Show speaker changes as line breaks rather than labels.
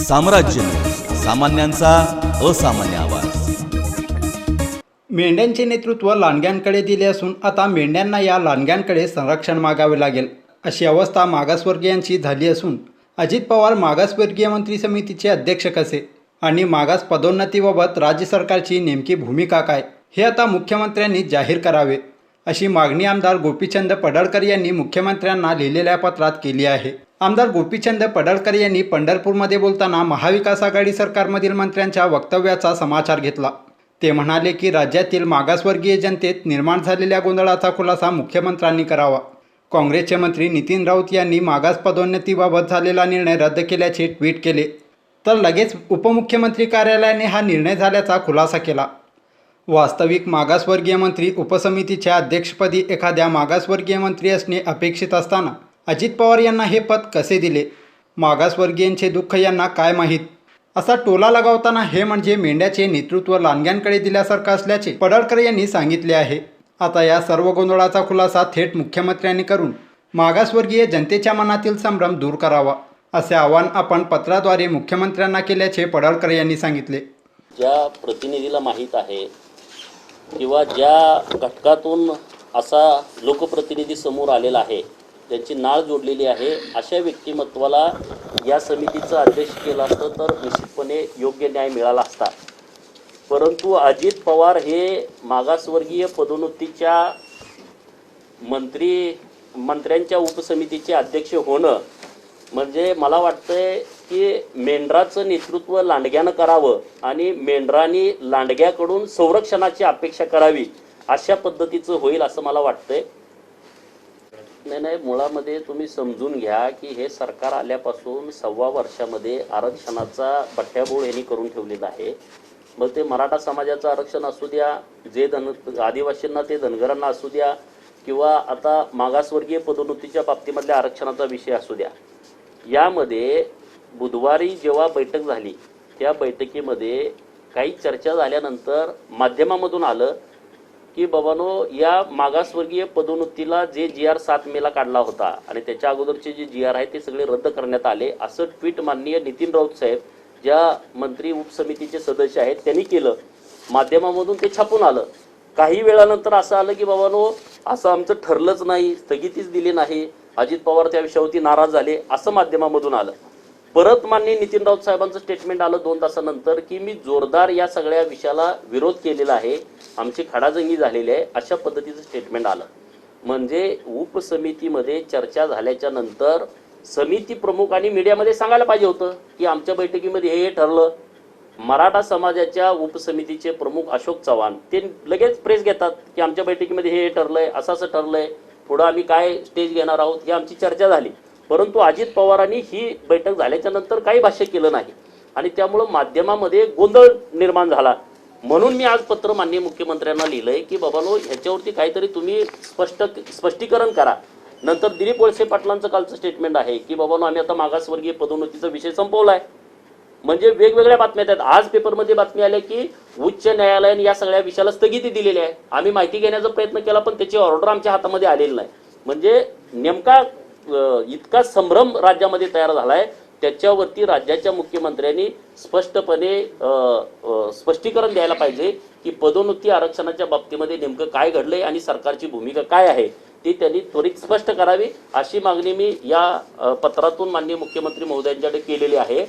साम्राज्य न्यूज, सामान्यांचा असामान्य आवाज।
मेंढ्यांचे नेतृत्व लांडग्यांकडे दिले असून आता मेंढ्यांना या लांडग्यांकडे संरक्षण मागावे लागेल अशी अवस्था मागासवर्गीयांची झाली असून अजित पवार मागासवर्गीय मंत्री समितीचे अध्यक्ष कसे आणि मागास पदोन्नतीबाबत राज्य सरकारची नेमकी भूमिका काय हे आता मुख्यमंत्र्यांनी जाहीर करावे अशी मागणी आमदार गोपीचंद पडळकर यांनी मुख्यमंत्र्यांना लिहिलेल्या पत्रात केली आहे। आमदार गोपीचंद पडळकर यांनी पंढरपूरमध्ये बोलताना महाविकास आघाडी सरकारमधील मंत्र्यांच्या वक्तव्याचा समाचार घेतला। ते म्हणाले की राज्यातील मागासवर्गीय जनतेत निर्माण झालेल्या गोंधळाचा खुलासा मुख्यमंत्र्यांनी करावा। काँग्रेसचे मंत्री नितीन राऊत यांनी मागास पदोन्नतीबाबत झालेला निर्णय रद्द केल्याचे ट्विट केले, तर लगेच उपमुख्यमंत्री कार्यालयाने हा निर्णय झाल्याचा खुलासा केला। वास्तविक मागासवर्गीय मंत्री उपसमितीच्या अध्यक्षपदी एखाद्या मागासवर्गीय मंत्री असणे अपेक्षित असताना अजित पवार यांना हे पद कसे दिले? मागासवर्गीयांचे दुःख यांना काय माहीत? असा टोला लगावताना हे म्हणजे मेंढ्याचे नेतृत्व लांडग्यांकडे दिल्यासारखं असल्याचे पडळकर यांनी सांगितले आहे। आता या सर्व गोंधळाचा खुलासा थेट मुख्यमंत्र्यांनी करून मागासवर्गीय जनतेच्या मनातील संभ्रम दूर करावा असे आवाहन आपण पत्राद्वारे मुख्यमंत्र्यांना केल्याचे पडळकर यांनी सांगितले।
ज्या प्रतिनिधीला माहीत आहे किंवा ज्या घटकातून असा लोकप्रतिनिधी समोर आलेला आहे, त्यांची नाळ जोडलेली आहे, अशा व्यक्तिमत्वाला या समितीचं अध्यक्ष केलं असतं तर निश्चितपणे योग्य न्याय मिळाला असता। परंतु अजित पवार हे मागासवर्गीय पदोन्नतीच्या मंत्र्यांच्या उपसमितीचे अध्यक्ष होणं म्हणजे मला वाटतंय की मेंढराचं नेतृत्व लांडग्यानं करावं आणि मेंढरांनी लांडग्याकडून संरक्षणाची अपेक्षा करावी अशा पद्धतीचं होईल असं मला वाटतंय। नाही, मुळामध्ये तुम्ही समजून घ्या की हे सरकार आल्यापासून 1.25 वर्षामध्ये आरक्षणाचा बट्ट्याबोळ यांनी करून ठेवलेला आहे। मग ते मराठा समाजाचं आरक्षण असू द्या, जे आदिवासींना ते धनगरांना असू द्या, किंवा आता मागासवर्गीय पदोन्नतीच्या बाबतीमधल्या आरक्षणाचा विषय असू द्या, यामध्ये बुधवारी जेव्हा बैठक झाली त्या बैठकीमध्ये काही चर्चा झाल्यानंतर माध्यमामधून आलं की बाबांनो, या मागासवर्गीय पदोन्नतीला जे GR 7 मेला काढला होता आणि त्याच्या अगोदरचे जे GR आहे ते सगळे रद्द करण्यात आले असं ट्विट माननीय नितीन राऊत साहेब, ज्या मंत्री उपसमितीचे सदस्य आहेत, त्यांनी केलं। माध्यमामधून ते छापून आलं। काही वेळानंतर असं आलं की बाबांनो, असं आमचं ठरलंच नाही, स्थगितीच दिली नाही, अजित पवार त्या विषयावरती नाराज झाले असं माध्यमामधून आलं। परत माननीय नितीन राऊत साहेबांचं स्टेटमेंट आलं 2 तासानंतर की मी जोरदार या सगळ्या विषयाला विरोध केलेला आहे, आमची खडाजंगी झालेली आहे, अशा पद्धतीचं स्टेटमेंट आलं। म्हणजे उपसमितीमध्ये चर्चा झाल्याच्या नंतर समिती प्रमुखांनी मीडियामध्ये सांगायला पाहिजे होतं की आमच्या बैठकीमध्ये हे ठरलं। मराठा समाजाच्या उपसमितीचे प्रमुख अशोक चव्हाण ते लगेच प्रेस घेतात की आमच्या बैठकीमध्ये हे ठरलंय, असं ठरलंय, पुढं आम्ही काय स्टेज घेणार आहोत, ही आमची चर्चा झाली। परंतु अजित पवारांनी ही बैठक झाल्याच्या नंतर काही भाष्य केलं नाही आणि त्यामुळं माध्यमामध्ये गोंधळ निर्माण झाला। म्हणून मी आज पत्र माननीय मुख्यमंत्र्यांना लिहिलंय की बाबांनो, ह्याच्यावरती काहीतरी तुम्ही स्पष्टीकरण करा। नंतर दिलीप वळसे पाटलांचं कालचं स्टेटमेंट आहे की बाबांनो, आम्ही आता मागासवर्गीय पदोन्नतीचा विषय संपवलाय। म्हणजे वेगवेगळ्या बातम्या आहेत। आज पेपरमध्ये बातमी आली की उच्च न्यायालयाने या सगळ्या विषयाला स्थगिती दिलेली आहे। आम्ही माहिती घेण्याचा प्रयत्न केला पण त्याची ऑर्डर आमच्या हातामध्ये आलेली नाही। म्हणजे नेमका इतका संभ्रम राज्यामध्ये तयार झालाय, त्याच्यावरती राज्याच्या मुख्यमंत्र्यांनी स्पष्टपणे स्पष्टीकरण द्यायला पाहिजे की पदोन्नती आरक्षणाच्या बाबतीमध्ये नेमकं काय घडलंय आणि सरकारची भूमिका काय आहे ती त्यांनी त्वरित स्पष्ट करावी अशी मागणी मी या पत्रातून माननीय मुख्यमंत्री महोदयांच्याकडे केलेली आहे।